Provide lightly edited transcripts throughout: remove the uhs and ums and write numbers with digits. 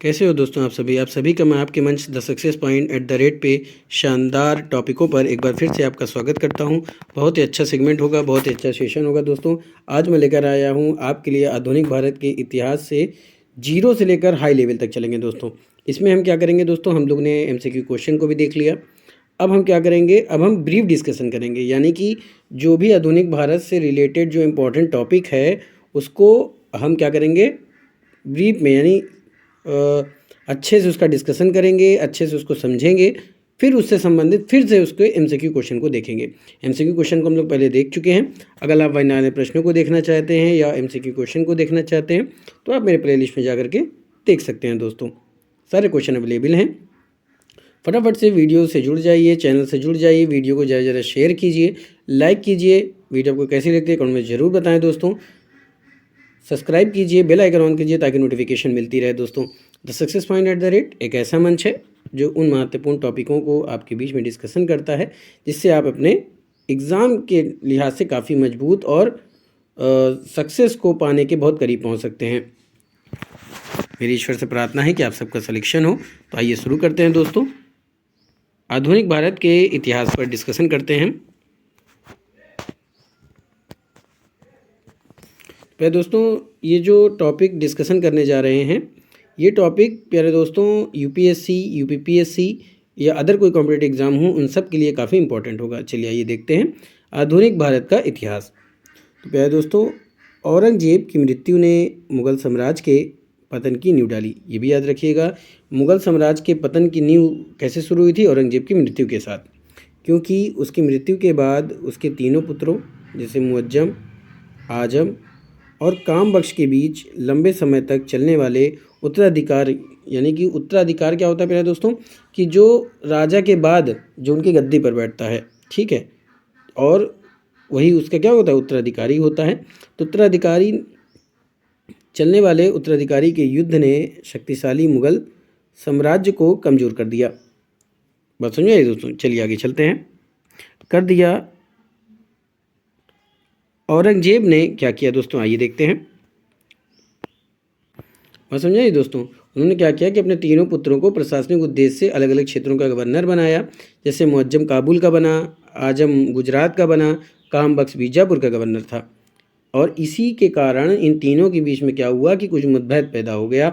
कैसे हो दोस्तों आप सभी का मैं आपके मंच द सक्सेस पॉइंट @ पे शानदार टॉपिकों पर एक बार फिर से आपका स्वागत करता हूं। बहुत ही अच्छा सेगमेंट होगा, बहुत ही अच्छा सेशन होगा दोस्तों। आज मैं लेकर आया हूं आपके लिए आधुनिक भारत के इतिहास से जीरो से लेकर हाई लेवल तक चलेंगे दोस्तों। इसमें हम क्या करेंगे दोस्तों, हम लोग ने MCQ क्वेश्चन को भी देख लिया। अब हम क्या करेंगे, अब हम ब्रीफ डिस्कशन करेंगे, यानी कि जो भी आधुनिक भारत से रिलेटेड जो इम्पोर्टेंट टॉपिक है उसको हम क्या करेंगे, ब्रीफ में, यानी अच्छे से उसका डिस्कशन करेंगे, अच्छे से उसको समझेंगे, फिर उससे संबंधित फिर से उसके MCQ क्वेश्चन को देखेंगे। MCQ क्वेश्चन को हम लोग पहले देख चुके हैं। अगर आप वैज्ञानिक प्रश्नों को देखना चाहते हैं या MCQ क्वेश्चन को देखना चाहते हैं तो आप मेरे प्लेलिस्ट में जा करके देख सकते हैं दोस्तों। सारे क्वेश्चन अवेलेबल हैं। फटाफट से वीडियो से जुड़ जाइए, चैनल से जुड़ जाइए, वीडियो को ज़्यादा शेयर कीजिए, लाइक कीजिए। वीडियो आपको कैसी लगती है कमेंट में ज़रूर बताएं दोस्तों। सब्सक्राइब कीजिए, बेल आइकन ऑन कीजिए ताकि नोटिफिकेशन मिलती रहे दोस्तों। द सक्सेस पॉइंट @ एक ऐसा मंच है जो उन महत्वपूर्ण टॉपिकों को आपके बीच में डिस्कशन करता है जिससे आप अपने एग्ज़ाम के लिहाज से काफ़ी मजबूत और सक्सेस को पाने के बहुत करीब पहुंच सकते हैं। मेरी ईश्वर से प्रार्थना है कि आप सबका सिलेक्शन हो। तो आइए शुरू करते हैं दोस्तों। आधुनिक भारत के इतिहास पर डिस्कशन करते हैं। प्यारे दोस्तों, ये जो टॉपिक डिस्कशन करने जा रहे हैं, ये टॉपिक प्यारे दोस्तों UPSC, UPPSC या अदर कोई कॉम्पिटिटिव एग्ज़ाम हो उन सब के लिए काफ़ी इंपॉर्टेंट होगा। चलिए आइए देखते हैं आधुनिक भारत का इतिहास। तो प्यारे दोस्तों, औरंगजेब की मृत्यु ने मुग़ल साम्राज्य के पतन की नींव डाली। ये भी याद रखिएगा, मुग़ल साम्राज्य के पतन की नींव कैसे शुरू हुई थी? औरंगजेब की मृत्यु के साथ। क्योंकि उसकी मृत्यु के बाद उसके तीनों पुत्रों जैसे मुअज्जम, आजम और कामबख्श के बीच लंबे समय तक चलने वाले उत्तराधिकार, यानी कि उत्तराधिकार क्या होता है प्यारे दोस्तों, कि जो राजा के बाद जो उनकी गद्दी पर बैठता है, ठीक है, और वही उसका क्या होता है, उत्तराधिकारी होता है। तो उत्तराधिकारी चलने वाले उत्तराधिकारी के युद्ध ने शक्तिशाली मुग़ल साम्राज्य को कमज़ोर कर दिया। बात समझ आई दोस्तों? चलिए आगे चलते हैं। कर दिया। औरंगजेब ने क्या किया दोस्तों, आइए देखते हैं। बात समझाइए दोस्तों, उन्होंने क्या किया कि अपने तीनों पुत्रों को प्रशासनिक उद्देश्य से अलग अलग क्षेत्रों का गवर्नर बनाया। जैसे मुअज्जम काबुल का बना, आजम गुजरात का बना, कामबख्श बीजापुर का गवर्नर था। और इसी के कारण इन तीनों के बीच में क्या हुआ कि कुछ मतभेद पैदा हो गया,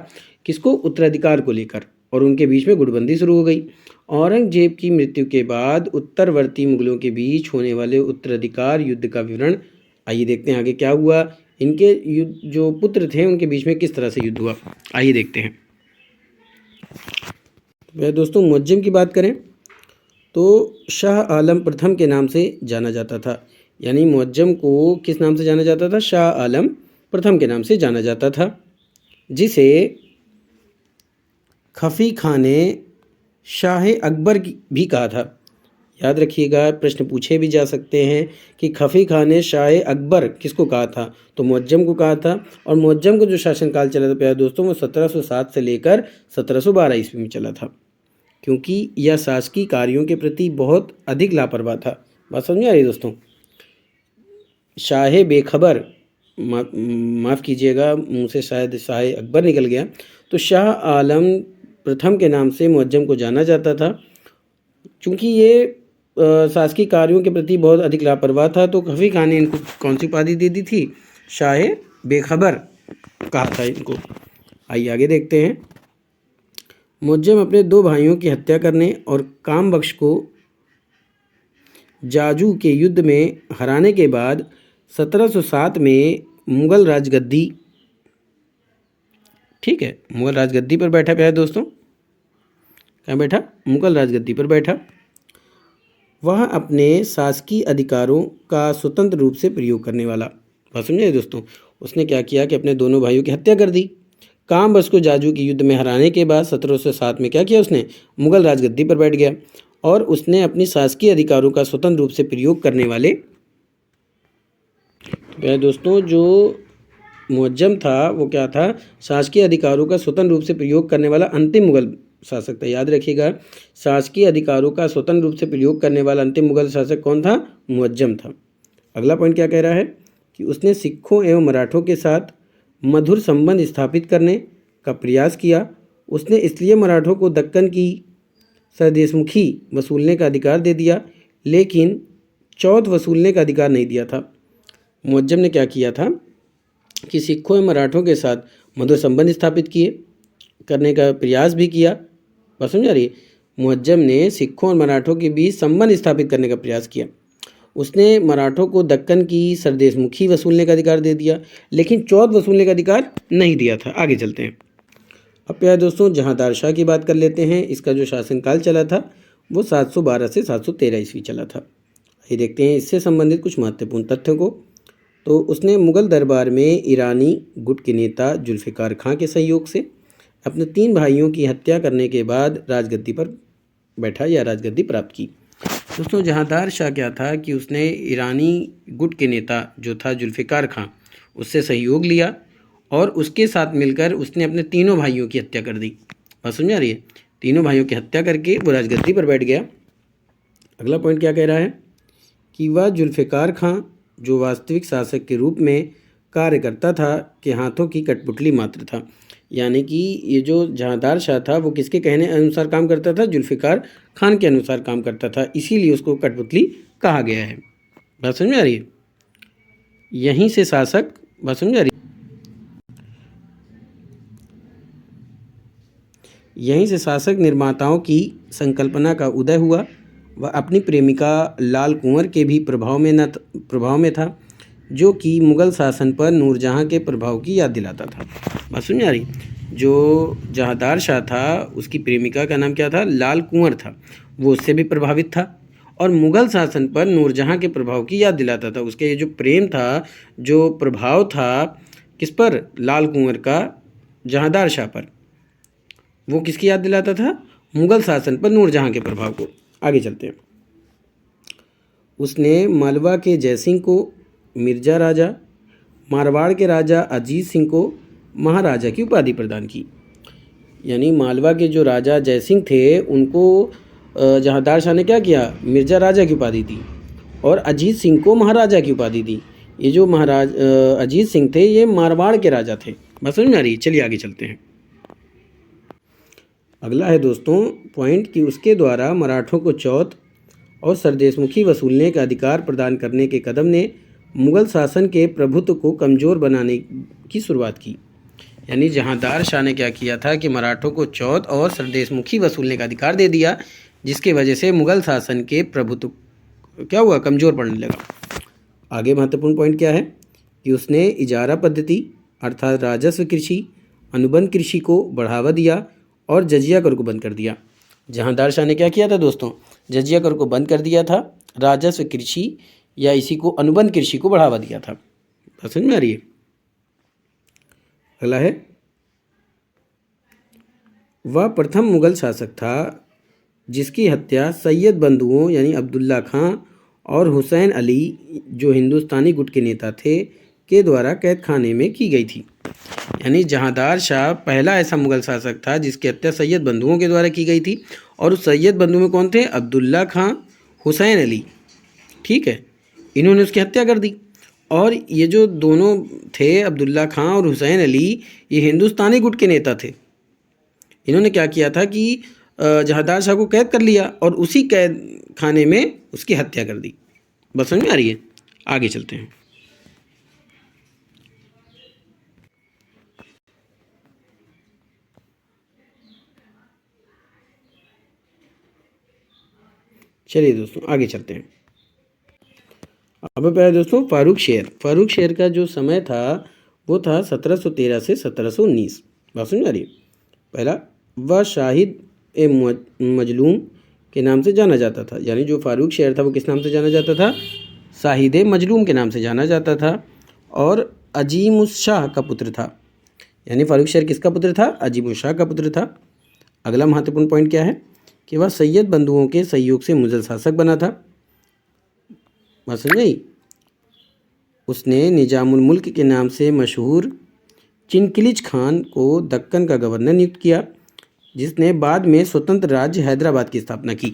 किसको? उत्तराधिकार को लेकर, और उनके बीच में गुटबंदी शुरू हो गई। औरंगजेब की मृत्यु के बाद उत्तरवर्ती मुगलों के बीच होने वाले उत्तराधिकार युद्ध का विवरण आइए देखते हैं। आगे क्या हुआ, इनके युद्ध जो पुत्र थे उनके बीच में किस तरह से युद्ध हुआ, आइए देखते हैं। तो दोस्तों, मुअज्जम की बात करें तो शाह आलम प्रथम के नाम से जाना जाता था। यानी मुअज्जम को किस नाम से जाना जाता था? शाह आलम प्रथम के नाम से जाना जाता था, जिसे खफी खां ने शाह अकबर भी कहा था। याद रखिएगा, प्रश्न पूछे भी जा सकते हैं कि खफी खां ने शाह अकबर किसको कहा था? तो मुअज्जम को कहा था। और मुअज्जम को जो शासनकाल चला था प्यारे दोस्तों, वो 1707 से लेकर 1712 ईस्वी में चला था, क्योंकि यह शासकीय कार्यों के प्रति बहुत अधिक लापरवाह था। बात समझ में आ रही दोस्तों? शाह बेखबर, माफ़ कीजिएगा, मुँह से शायद शाह अकबर निकल गया। तो शाह आलम प्रथम के नाम से मुअज्जम को जाना जाता था। चूँकि ये शासकीय कार्यों के प्रति बहुत अधिक लापरवाह था, तो खफी खान ने इनको कौन सी उपाधि दे दी थी? शाह बेखबर कहा था इनको। आइए आगे देखते हैं। मुअज्जम अपने 2 भाइयों की हत्या करने और कामबख्श को जाजू के युद्ध में हराने के बाद 1707 में मुग़ल राजगद्दी, ठीक है, मुग़ल राजगद्दी पर बैठा प्यारे दोस्तों। कहाँ बैठा? मुग़ल राजगद्दी पर बैठा। वह अपने शासकीय अधिकारों का स्वतंत्र रूप से प्रयोग करने वाला। बात समझे दोस्तों? उसने क्या किया कि अपने दोनों भाइयों की हत्या कर दी। कामबख्श को जाजू के युद्ध में हराने के बाद 1707 में क्या किया उसने? मुग़ल राजगद्दी पर बैठ गया और उसने अपनी शासकीय अधिकारों का स्वतंत्र रूप से प्रयोग करने वाले, तो दोस्तों जो मुअज्जम था वो क्या था? शासकीय अधिकारों का स्वतंत्र रूप से प्रयोग करने वाला अंतिम मुग़ल शासक था। याद रखिएगा, शासकीय अधिकारों का स्वतंत्र रूप से प्रयोग करने वाला अंतिम मुग़ल शासक कौन था? मुअज्जम था। अगला पॉइंट क्या कह रहा है कि उसने सिखों एवं मराठों के साथ मधुर संबंध स्थापित करने का प्रयास किया। उसने इसलिए मराठों को दक्कन की सरदेशमुखी वसूलने का अधिकार दे दिया, लेकिन चौथ वसूलने का अधिकार नहीं दिया था। मुअज्जम ने क्या किया था कि सिखों और मराठों के साथ मधुर संबंध स्थापित करने का प्रयास भी किया। बात समझ आ रही है? मुअज्जम ने सिखों और मराठों के बीच संबंध स्थापित करने का प्रयास किया। उसने मराठों को दक्कन की सरदेशमुखी वसूलने का अधिकार दे दिया, लेकिन चौथ वसूलने का अधिकार नहीं दिया था। आगे चलते हैं। अब प्यारे दोस्तों, जहांदार शाह की बात कर लेते हैं। इसका जो शासनकाल चला था वो 712 से 713 ईस्वी चला था। ये देखते हैं इससे संबंधित कुछ महत्वपूर्ण तथ्यों को। तो उसने मुग़ल दरबार में ईरानी गुट के नेता जुल्फ़िकार खां के सहयोग से अपने 3 भाइयों की हत्या करने के बाद राजगद्दी पर बैठा या राजगद्दी प्राप्त की। दोस्तों, जहांदार शाह क्या था कि उसने ईरानी गुट के नेता जो था जुल्फ़िकार खां, उससे सहयोग लिया और उसके साथ मिलकर उसने अपने तीनों भाइयों की हत्या कर दी। बात समझ आ रही है? तीनों भाइयों की हत्या करके वो राजगद्दी पर बैठ गया। अगला पॉइंट क्या कह रहा है कि वह जुल्फ़िकार खां जो वास्तविक शासक के रूप में कार्य करता था के हाथों की कठपुतली मात्र था। यानी कि ये जो जहांदार शाह था वो किसके कहने अनुसार काम करता था? जुल्फ़िकार खान के अनुसार काम करता था, इसीलिए उसको कठपुतली कहा गया है। बात समझ आ रही है? यहीं से शासक, बात समझ आ रही है? यहीं से शासक निर्माताओं की संकल्पना का उदय हुआ। वह अपनी प्रेमिका लाल कुंवर के भी प्रभाव में था, जो कि मुग़ल शासन पर नूरजहाँ के प्रभाव की याद दिलाता था। बात समझ आ रही? जो जहांदार शाह था उसकी प्रेमिका का नाम क्या था? लाल कुंवर था। वो उससे भी प्रभावित था और मुग़ल शासन पर नूरजहाँ के प्रभाव की याद दिलाता था। उसके ये जो प्रेम था, जो प्रभाव था किस पर? लाल कुंवर का जहांदार शाह पर। वो किसकी याद दिलाता था? मुग़ल शासन पर नूरजहाँ के प्रभाव को। आगे चलते हैं। उसने मालवा के जयसिंह को मिर्ज़ा राजा, मारवाड़ के राजा अजीत सिंह को महाराजा की उपाधि प्रदान की। यानी मालवा के जो राजा जयसिंह थे उनको जहांदार शाह ने क्या किया? मिर्ज़ा राजा की उपाधि दी और अजीत सिंह को महाराजा की उपाधि दी। ये जो अजीत सिंह थे ये मारवाड़ के राजा थे। बस समझ में आ रही है? चलिए आगे चलते हैं। अगला है दोस्तों पॉइंट कि उसके द्वारा मराठों को चौथ और सरदेशमुखी वसूलने का अधिकार प्रदान करने के कदम ने मुग़ल शासन के प्रभुत्व को कमज़ोर बनाने की शुरुआत की। यानी जहांदार शाह ने क्या किया था कि मराठों को चौथ और सरदेशमुखी वसूलने का अधिकार दे दिया, जिसके वजह से मुग़ल शासन के प्रभुत्व क्या हुआ? कमज़ोर पड़ने लगा। आगे महत्वपूर्ण पॉइंट क्या है कि उसने इजारा पद्धति अर्थात राजस्व कृषि, अनुबंध कृषि को बढ़ावा दिया और जजिया कर को बंद कर दिया। जहांदार शाह ने क्या किया था दोस्तों? जजिया कर को बंद कर दिया था, राजस्व कृषि या इसी को अनुबंध कृषि को बढ़ावा दिया था। समझ में आ रही है? अगला है, वह प्रथम मुग़ल शासक था जिसकी हत्या सैयद बंधुओं यानी अब्दुल्ला खां और हुसैन अली जो हिंदुस्तानी गुट के नेता थे के द्वारा कैद खाने में की गई थी। यानी जहांदार शाह पहला ऐसा मुग़ल शासक था जिसकी हत्या सैयद बंधुओं के द्वारा की गई थी। और उस सैयद बंधु में कौन थे? अब्दुल्ला खां, हुसैन अली। ठीक है, इन्होंने उसकी हत्या कर दी। और ये जो दोनों थे अब्दुल्ला खां और हुसैन अली, ये हिंदुस्तानी गुट के नेता थे। इन्होंने क्या किया था कि जहांदार शाह को कैद कर लिया और उसी कैद खाने में उसकी हत्या कर दी। बस समझ में आ रही है? आगे चलते हैं। चलिए दोस्तों आगे चलते हैं। अब प्यारे दोस्तों फारूक शेर का जो समय था वो था 1713 से 1719। बात समझ आ रही है? पहला, वह शाहिद ए मजलूम के नाम से जाना जाता था। यानी जो फारूक शेर था वो किस नाम से जाना जाता था? शाहिद ए मजलूम के नाम से जाना जाता था और अजीमुशाह का पुत्र था। यानी फारूक शेर किसका पुत्र था? अजीमुशाह का पुत्र था। अगला महत्वपूर्ण पॉइंट क्या है कि वह सैयद बंधुओं के सहयोग से मुग़ल शासक बना था। बात समझ आई? उसने निजामुल मुल्क के नाम से मशहूर चिनकिलिज खान को दक्कन का गवर्नर नियुक्त किया, जिसने बाद में स्वतंत्र राज्य हैदराबाद की स्थापना की।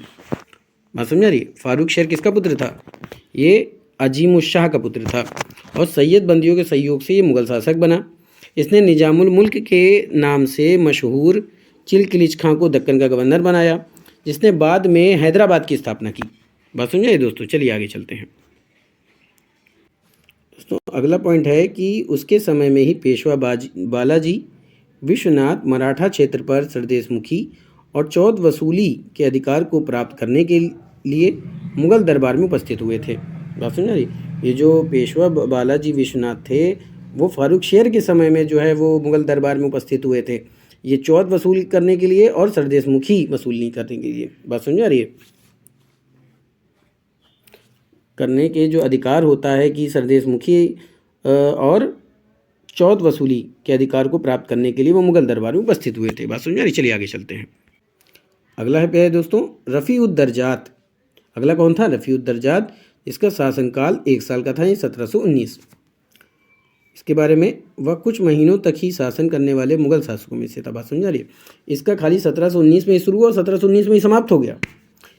बात समझ आ रही? फारूक शेर किसका पुत्र था? ये अजीमुशाह का पुत्र था और सैयद बंदियों के सहयोग से ये मुग़ल शासक बना। इसने निजामुल मुल्क के नाम से मशहूर चिलखलीज खां को दक्कन का गवर्नर बनाया, जिसने बाद में हैदराबाद की स्थापना की। बात समझे दोस्तों, चलिए आगे चलते हैं दोस्तों। अगला पॉइंट है कि उसके समय में ही पेशवा बालाजी विश्वनाथ मराठा क्षेत्र पर सरदेशमुखी और चौथ वसूली के अधिकार को प्राप्त करने के लिए मुगल दरबार में उपस्थित हुए थे। बात समझ रही, ये जो पेशवा बालाजी विश्वनाथ थे वो फारूक शेर के समय में जो है वो मुगल दरबार में उपस्थित हुए थे, ये चौथ वसूल करने के लिए और सरदेशमुखी वसूली करने के लिए। बात समझ आ रही है, करने के जो अधिकार होता है कि सरदेशमुखी और चौथ वसूली के अधिकार को प्राप्त करने के लिए वो मुगल दरबार में उपस्थित हुए थे। बात समझ आ रही, चलिए आगे चलते हैं। अगला है प्यारे दोस्तों रफ़ी-उद-दरजात। अगला कौन था? रफ़ी-उद-दरजात। इसका शासनकाल 1 साल का था, ये 1719। इसके बारे में वह कुछ महीनों तक ही शासन करने वाले मुगल शासकों में से था। बात समझा रही है, इसका खाली 1719 में शुरू हुआ और 1719 में ही समाप्त हो गया,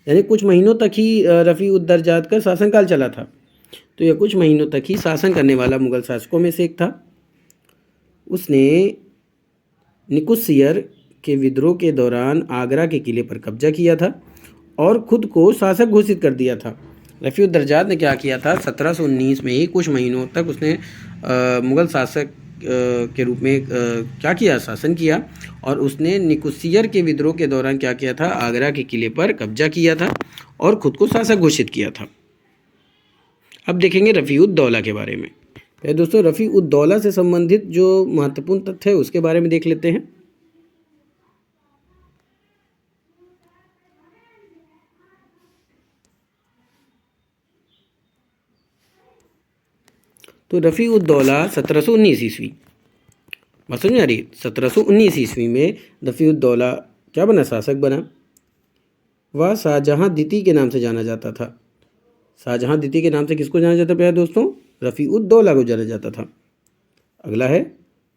यानी कुछ महीनों तक ही रफ़ी-उद-दरजात का शासनकाल चला था। तो यह कुछ महीनों तक ही शासन करने वाला मुगल शासकों में से एक था। उसने निकुसियर के विद्रोह के दौरान आगरा के किले पर कब्जा किया था और खुद को शासक घोषित कर दिया था। रफ़ी-उद-दरजात ने क्या किया था, 1719 में ही कुछ महीनों तक उसने मुगल शासक के रूप में क्या किया, शासन किया, और उसने निकुसियर के विद्रोह के दौरान क्या किया था, आगरा के किले पर कब्जा किया था और खुद को शासक घोषित किया था। अब देखेंगे रफ़ी-उद-दौला के बारे में। दोस्तों रफ़ी-उद-दौला से संबंधित जो महत्वपूर्ण तथ्य है उसके बारे में देख लेते हैं। तो रफ़ी-उद-दौला 1719 ईस्वी, बात समझ आ रही, 1719 ईस्वी में रफ़ी-उद-दौला क्या बना, शासक बना। वह शाहजहाँ द्वितीय के नाम से जाना जाता था। शाहजहाँ द्वितीय के नाम से किसको जाना जाता प्यारे दोस्तों? रफ़ी-उद-दौला को जाना जाता था। अगला है,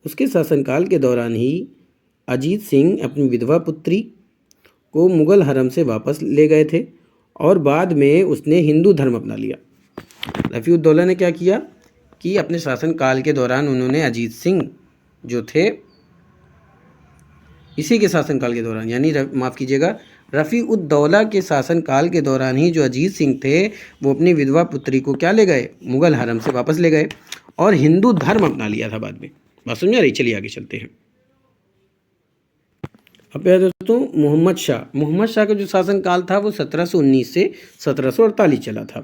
उसके शासनकाल के दौरान ही अजीत सिंह अपनी विधवा पुत्री को मुगल हरम से वापस ले गए थे और बाद में उसने हिंदू धर्म अपना लिया। रफ़ी-उद-दौला ने क्या किया कि अपने शासनकाल के दौरान उन्होंने अजीत सिंह जो थे, इसी के शासनकाल के दौरान, यानी माफ़ कीजिएगा, रफ़ी-उद-दौला के शासनकाल के दौरान ही जो अजीत सिंह थे वो अपनी विधवा पुत्री को क्या ले गए, मुगल हरम से वापस ले गए और हिंदू धर्म अपना लिया था बाद में। बात समझ आ रही, चलिए आगे चलते हैं। अब प्यारे दोस्तों मोहम्मद शाह का जो शासनकाल था वो 1719 से 1748 चला था।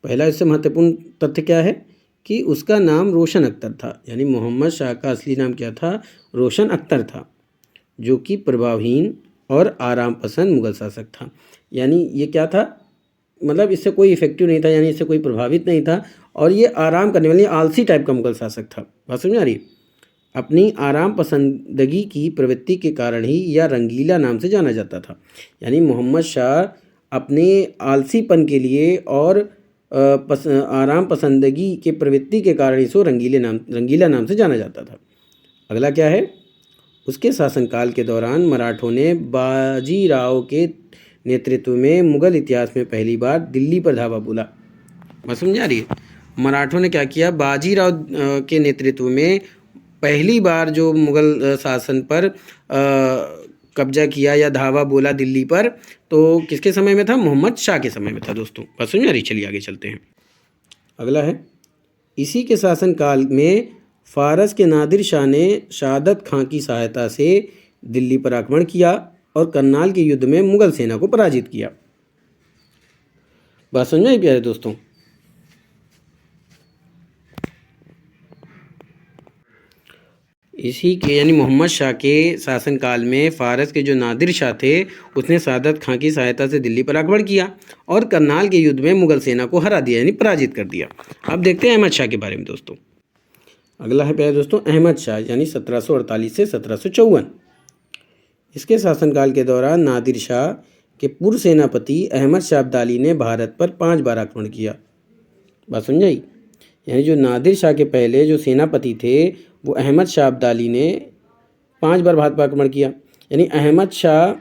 पहला इससे महत्वपूर्ण तथ्य क्या है कि उसका नाम रोशन अख्तर था, यानी मोहम्मद शाह का असली नाम क्या था, रोशन अख्तर था, जो कि प्रभावहीन और आराम पसंद मुगल शासक था। यानी ये क्या था, मतलब इससे कोई इफेक्टिव नहीं था, यानी इससे कोई प्रभावित नहीं था, और ये आराम करने वाली आलसी टाइप का मुगल शासक था। बात समझ आ रही, अपनी आराम पसंदगी की प्रवृत्ति के कारण ही यह रंगीला नाम से जाना जाता था। यानी मोहम्मद शाह अपने आलसीपन के लिए और आराम पसंदगी के प्रवृत्ति के कारण इसको रंगीला नाम से जाना जाता था। अगला क्या है, उसके शासनकाल के दौरान मराठों ने बाजीराव के नेतृत्व में मुगल इतिहास में पहली बार दिल्ली पर धावा बोला। बात समझ आ रही है, मराठों ने क्या किया, बाजीराव के नेतृत्व में पहली बार जो मुगल शासन पर कब्जा किया या धावा बोला दिल्ली पर, तो किसके समय में था, मोहम्मद शाह के समय में था दोस्तों। बात समझ आ रही, चलिए आगे चलते हैं। अगला है, इसी के शासनकाल में फारस के नादिर शाह ने शहादत खां की सहायता से दिल्ली पर आक्रमण किया और करनाल के युद्ध में मुगल सेना को पराजित किया। बात समझ आई प्यारे दोस्तों। इसी के यानी मोहम्मद शाह के शासनकाल में फारस के जो नादिर शाह थे उसने शहादत खां की सहायता से दिल्ली पर आक्रमण किया और करनाल के युद्ध में मुगल सेना को हरा दिया, यानी पराजित कर दिया। अब देखते हैं अहमद शाह के बारे में दोस्तों। अगला है प्यारे दोस्तों अहमद शाह, यानी 1748 से 1754। इसके शासनकाल के दौरान नादिर शाह के पूर्व सेनापति अहमद शाह अब्दाली ने भारत पर 5 बार आक्रमण किया। बात समझाई, यानी जो नादिर शाह के पहले जो सेनापति थे वो अहमद शाह अब्दाली ने 5 बार भारत पर आक्रमण किया। यानी अहमद शाह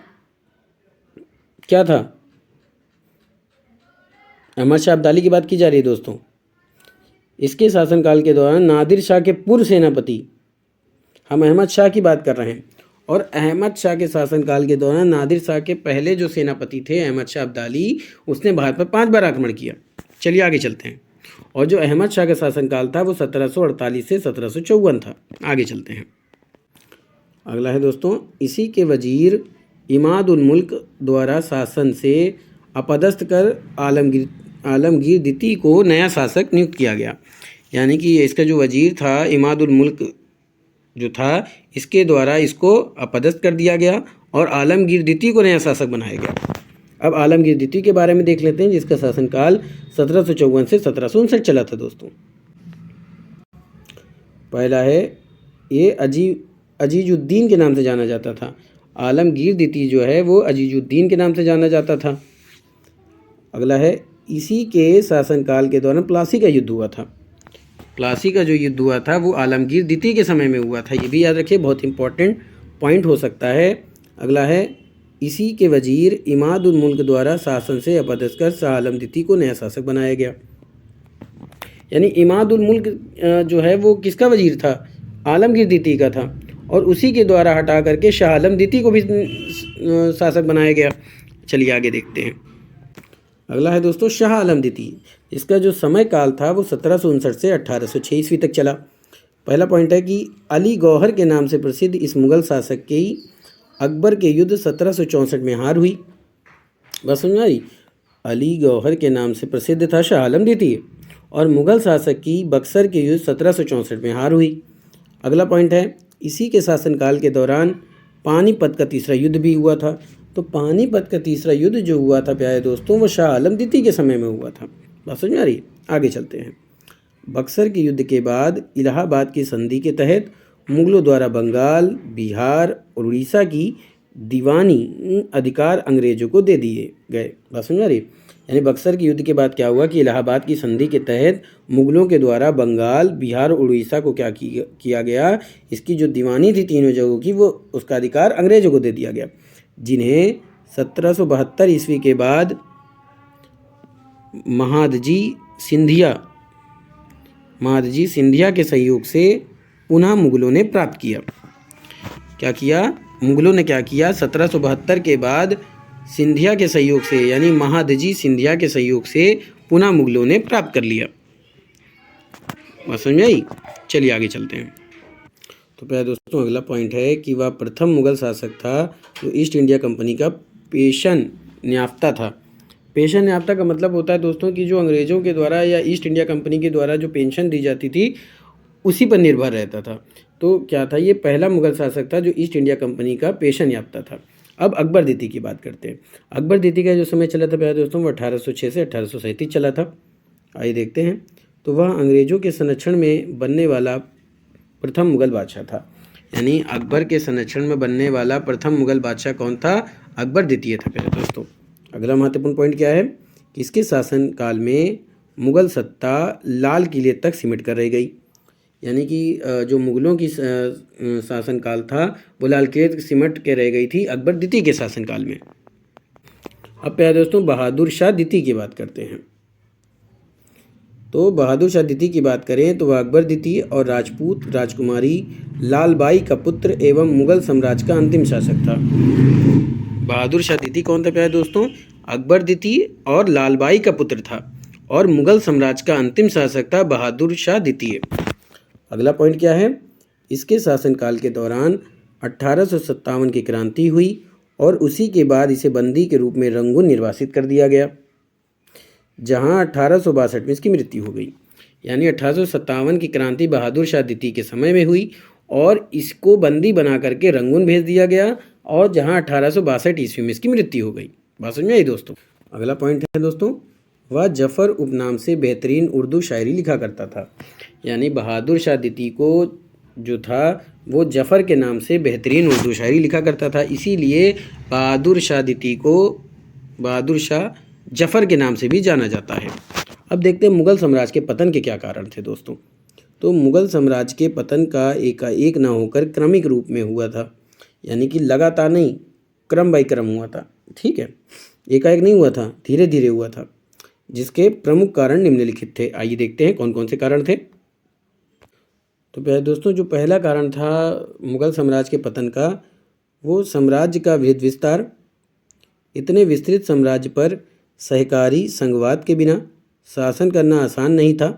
क्या था, अहमद शाह अब्दाली की बात की जा रही है दोस्तों। इसके शासनकाल के दौरान नादिर शाह के पूर्व सेनापति, हम अहमद शाह की बात कर रहे हैं, और अहमद शाह के शासनकाल के दौरान नादिर शाह के पहले जो सेनापति थे अहमद शाह अब्दाली, उसने भारत पर 5 बार आक्रमण किया। चलिए आगे चलते हैं। और जो अहमद शाह का शासनकाल था वो 1748 से 1754 था। आगे चलते हैं। अगला है दोस्तों, इसी के वजीर इमाद उल मुल्क द्वारा शासन से अपदस्थ कर आलमगीर द्वितीय को नया शासक नियुक्त किया गया। यानी कि इसका जो वजीर था इमाद उल मुल्क जो था, इसके द्वारा इसको अपदस्थ कर दिया गया और आलमगीर द्वितीय को नया शासक बनाया गया। अब आलमगीर द्वितीय के बारे में देख लेते हैं, जिसका शासनकाल 1754 से 1759 चला था दोस्तों। पहला है, ये अजीजुद्दीन के नाम से जाना जाता था। आलमगीर द्वितीय जो है वो अजीजुद्दीन के नाम से जाना जाता था। अगला है, इसी के शासनकाल के दौरान प्लासी का युद्ध हुआ था। प्लासी का जो युद्ध हुआ था वो आलमगीर द्वितीय के समय में हुआ था। ये भी याद रखिए, बहुत इंपॉर्टेंट पॉइंट हो सकता है। अगला है, इसी के वजीर इमाद उल मुल्क द्वारा शासन से अपदस्थ कर शाह आलम द्वितीय को नया शासक बनाया गया। यानी इमाद उल मुल्क जो है वो किसका वजीर था? आलमगीर द्वितीय का था, और उसी के द्वारा हटा करके शाह आलम द्वितीय को भी शासक बनाया गया। चलिए आगे देखते हैं। अगला है दोस्तों, शाह आलम द्वितीय। इसका जो समय काल था वो 1759 से 1806 ईस्वी तक चला। पहला पॉइंट है कि अली गौहर के नाम से प्रसिद्ध इस मुगल शासक की अकबर के युद्ध 1764 में हार हुई। बस समझ आई? अली गौहर के नाम से प्रसिद्ध था शाह आलम द्वितीय, और मुगल शासक की बक्सर के युद्ध 1764 में हार हुई। अगला पॉइंट है, इसी के शासनकाल के दौरान पानीपत का तीसरा युद्ध भी हुआ था। तो पानीपत का तीसरा युद्ध जो हुआ था प्यारे दोस्तों, वो शाह आलम द्वितीय के समय में हुआ था। बात समझ आ रही है? आगे चलते हैं। बक्सर के युद्ध के बाद इलाहाबाद की संधि के तहत मुगलों द्वारा बंगाल, बिहार और उड़ीसा की दीवानी अधिकार अंग्रेजों को दे दिए गए। बात समझ आ रही है? यानी बक्सर के युद्ध के बाद क्या हुआ कि इलाहाबाद की संधि के तहत मुगलों के द्वारा बंगाल, बिहार और उड़ीसा को क्या किया गया, इसकी जो दीवानी थी तीनों जगहों की, वो उसका अधिकार अंग्रेजों को दे दिया गया, जिन्हें 1772 ईस्वी के बाद महादजी सिंधिया के सहयोग से पुनः मुगलों ने प्राप्त किया। क्या किया? मुगलों ने क्या किया? 1772 के बाद सिंधिया के सहयोग से, यानी महादजी सिंधिया के सहयोग से पुनः मुगलों ने प्राप्त कर लिया। बात समझ आई? चलिए आगे चलते हैं। तो प्यारे दोस्तों, अगला पॉइंट है कि वह प्रथम मुगल शासक था जो ईस्ट इंडिया कंपनी का पेशन न्याफ्ता था। पेशन न्याफ्ता का मतलब होता है दोस्तों कि जो अंग्रेज़ों के द्वारा या ईस्ट इंडिया कंपनी के द्वारा जो पेंशन दी जाती थी उसी पर निर्भर रहता था। तो क्या था? ये पहला मुगल शासक था जो ईस्ट इंडिया कंपनी का पेशन याफ्ता था। अब अकबर द्वितीय की बात करते हैं। अकबर द्वितीय का जो समय चला था प्यारे दोस्तों, वो 1806 से 1837 चला था। आइए देखते हैं। तो वह अंग्रेज़ों के संरक्षण में बनने वाला प्रथम मुगल बादशाह था। यानी अकबर के संरक्षण में बनने वाला प्रथम मुगल बादशाह कौन था? अकबर द्वितीय था प्यारे दोस्तों। अगला महत्वपूर्ण पॉइंट क्या है कि इसके शासनकाल में मुगल सत्ता लाल किले तक सिमट कर रह गई। यानी कि जो मुगलों की शासनकाल था वो लाल किले तक सिमट के रह गई थी अकबर द्वितीय के शासनकाल में। अब प्यारे दोस्तों, बहादुर शाह द्वितीय की बात करते हैं। तो बहादुर शाह द्वितीय की बात करें तो वह अकबर द्वितीय और राजपूत राजकुमारी लालबाई का पुत्र एवं मुगल साम्राज्य का अंतिम शासक था। बहादुर शाह द्वितीय कौन था प्यारे दोस्तों? अकबर द्वितीय और लालबाई का पुत्र था, और मुगल साम्राज्य का अंतिम शासक था बहादुर शाह द्वितीय। अगला पॉइंट क्या है? इसके शासनकाल के दौरान 1857 की क्रांति हुई और उसी के बाद इसे बंदी के रूप में रंगून निर्वासित कर दिया गया, जहां 1862 में इसकी मृत्यु हो गई। यानी 1857 की क्रांति बहादुर शाह द्वितीय के समय में हुई और इसको बंदी बना करके रंगून भेज दिया गया, और जहां 1862 ईस्वी में इसकी मृत्यु हो गई। बात समझ में आई दोस्तों? अगला पॉइंट है दोस्तों, वह जफ़र उपनाम से बेहतरीन उर्दू शायरी लिखा करता था। यानी बहादुर शाह द्वितीय को जो था वो जफ़र के नाम से बेहतरीन उर्दू शायरी लिखा करता था, इसीलिए बहादुर शाह द्वितीय को बहादुर शाह जफ़र के नाम से भी जाना जाता है। अब देखते हैं मुग़ल साम्राज्य के पतन के क्या कारण थे दोस्तों। तो मुग़ल साम्राज्य के पतन का एकाएक ना होकर क्रमिक रूप में हुआ था, यानी कि लगातार नहीं, क्रम बाई क्रम हुआ था। ठीक है, एकाएक नहीं हुआ था, धीरे धीरे हुआ था, जिसके प्रमुख कारण निम्नलिखित थे। आइए देखते हैं कौन कौन से कारण थे। तो प्यारे दोस्तों, जो पहला कारण था मुग़ल साम्राज्य के पतन का, वो साम्राज्य का विस्तार। इतने विस्तृत साम्राज्य पर सहकारी संघवाद के बिना शासन करना आसान नहीं था,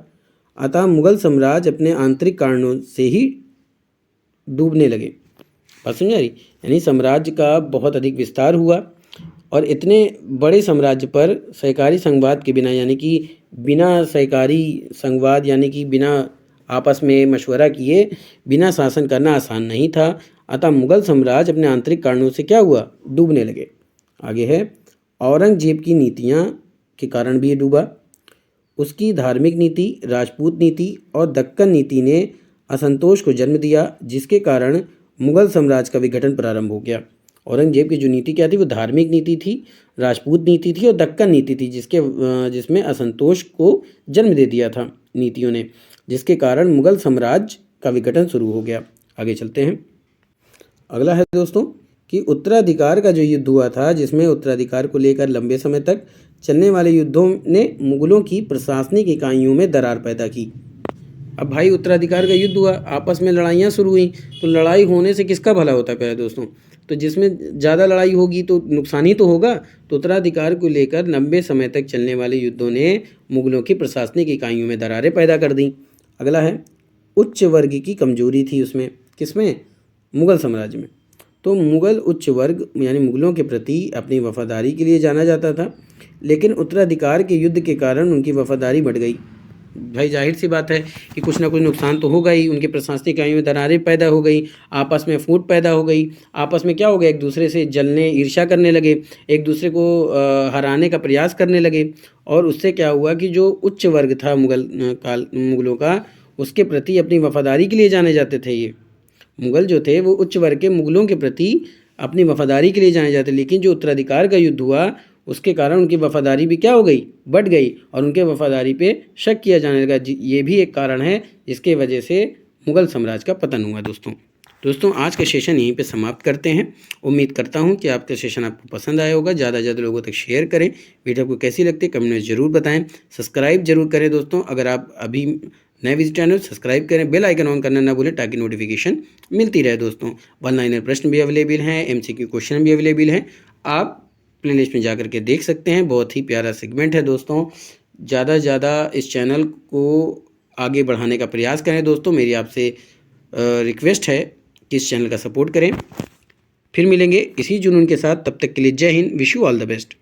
अतः मुगल साम्राज्य अपने आंतरिक कारणों से ही डूबने लगे। बात समझ आ रही? यानी साम्राज्य का बहुत अधिक विस्तार हुआ और इतने बड़े साम्राज्य पर सहकारी संघवाद के बिना, यानी कि बिना सहकारी संघवाद यानी कि बिना आपस में मशवरा किए बिना शासन करना आसान नहीं था, अतः मुगल साम्राज्य अपने आंतरिक कारणों से क्या हुआ? डूबने लगे। आगे है, औरंगजेब की नीतियाँ के कारण भी ये डूबा। उसकी धार्मिक नीति, राजपूत नीति और दक्कन नीति ने असंतोष को जन्म दिया, जिसके कारण मुगल साम्राज्य का विघटन प्रारंभ हो गया। औरंगजेब की जो नीति क्या थी? वो धार्मिक नीति थी, राजपूत नीति थी और दक्कन नीति थी, जिसमें असंतोष को जन्म दे दिया था नीतियों ने, जिसके कारण मुगल साम्राज्य का विघटन शुरू हो गया। आगे चलते हैं। अगला है दोस्तों कि उत्तराधिकार का जो युद्ध हुआ था, जिसमें उत्तराधिकार को लेकर लंबे समय तक चलने वाले युद्धों ने मुगलों की प्रशासनिक इकाइयों में दरार पैदा की। अब भाई उत्तराधिकार का युद्ध हुआ, आपस में लड़ाइयाँ शुरू हुई, तो लड़ाई होने से किसका भला होता है प्यारे दोस्तों? तो जिसमें ज़्यादा लड़ाई होगी तो नुकसान ही तो होगा। तो उत्तराधिकार को लेकर लंबे समय तक चलने वाले युद्धों ने मुगलों की प्रशासनिक इकाइयों में दरारें पैदा कर दी। अगला है, उच्च वर्ग की कमजोरी थी उसमें। किसमें? मुगल साम्राज्य में। तो मुगल उच्च वर्ग यानी मुगलों के प्रति अपनी वफादारी के लिए जाना जाता था, लेकिन उत्तराधिकार के युद्ध के कारण उनकी वफादारी बढ़ गई। भाई जाहिर सी बात है कि कुछ ना कुछ नुकसान तो होगा ही। उनके प्रशासनिक इकाइयों में दरारें पैदा हो गई, आपस में फूट पैदा हो गई, आपस में क्या हो गया? एक दूसरे से जलने, ईर्ष्या करने लगे, एक दूसरे को हराने का प्रयास करने लगे। और उससे क्या हुआ कि जो उच्च वर्ग था मुगलों का, उसके प्रति अपनी वफादारी के लिए जाने जाते थे। ये मुगल जो थे वो उच्च वर्ग के मुगलों के प्रति अपनी वफादारी के लिए जाने जाते, लेकिन जो उत्तराधिकार का युद्ध हुआ उसके कारण उनकी वफादारी भी क्या हो गई? बढ़ गई, और उनके वफादारी पे शक किया जाने लगा। ये भी एक कारण है जिसके वजह से मुगल साम्राज्य का पतन हुआ। दोस्तों आज का सेशन यहीं पे समाप्त करते हैं। उम्मीद करता हूँ कि आपका सेशन आपको पसंद आया होगा। ज़्यादा से ज़्यादा लोगों तक शेयर करें। वीडियो आपको कैसी लगती है कमेंट में ज़रूर बताएं। सब्सक्राइब जरूर करें दोस्तों। अगर आप अभी नए विजिट चैनल सब्सक्राइब करें, बेल आइकन ऑन करना ना भूलें ताकि नोटिफिकेशन मिलती रहे। दोस्तों 1 लाइनर प्रश्न भी अवेलेबल हैं, MCQ क्वेश्चन भी अवेलेबल हैं। आप प्लेलिस्ट में जाकर के देख सकते हैं। बहुत ही प्यारा सेगमेंट है दोस्तों। ज़्यादा से ज़्यादा इस चैनल को आगे बढ़ाने का प्रयास करें दोस्तों। मेरी आपसे रिक्वेस्ट है कि इस चैनल का सपोर्ट करें। फिर मिलेंगे इसी जुनून के साथ, तब तक के लिए जय Hind, wish you all the best.